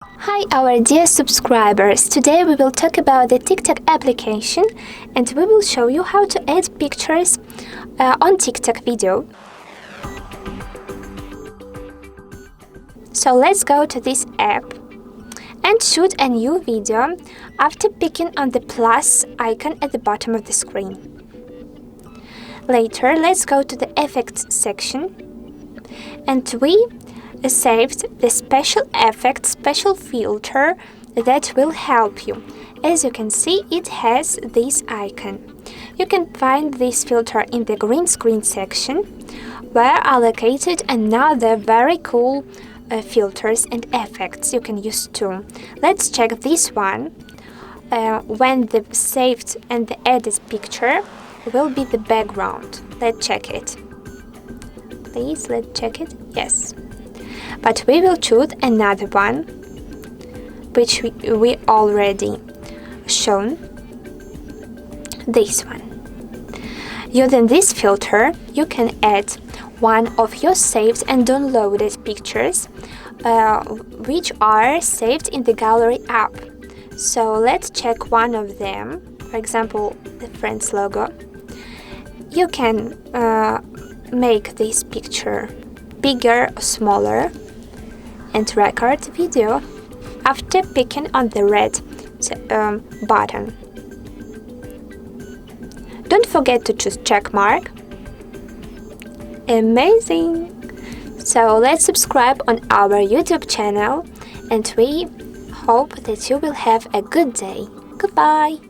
Hi our dear subscribers, today we will talk about the TikTok application and we will show you how to add pictures on TikTok video. So let's go to this app and shoot a new video after picking on the plus icon at the bottom of the screen. Later, let's go to the effects section and we saved the special effect, special filter that will help you. As you can see, it has this icon. You can find this filter in the green screen section, where are located another very cool filters and effects you can use too. Let's check this one. When the saved and the added picture will be the background. Let's check it. Please, let's check it. Yes. But we will choose another one, which we already shown. This one. Using this filter, you can add one of your saved and downloaded pictures, which are saved in the gallery app. So let's check one of them. For example, the Friends logo. You can make this picture bigger or smaller and record video after picking on the red button. Don't forget to choose check mark. Amazing! So let's subscribe on our YouTube channel and we hope that you will have a good day. Goodbye!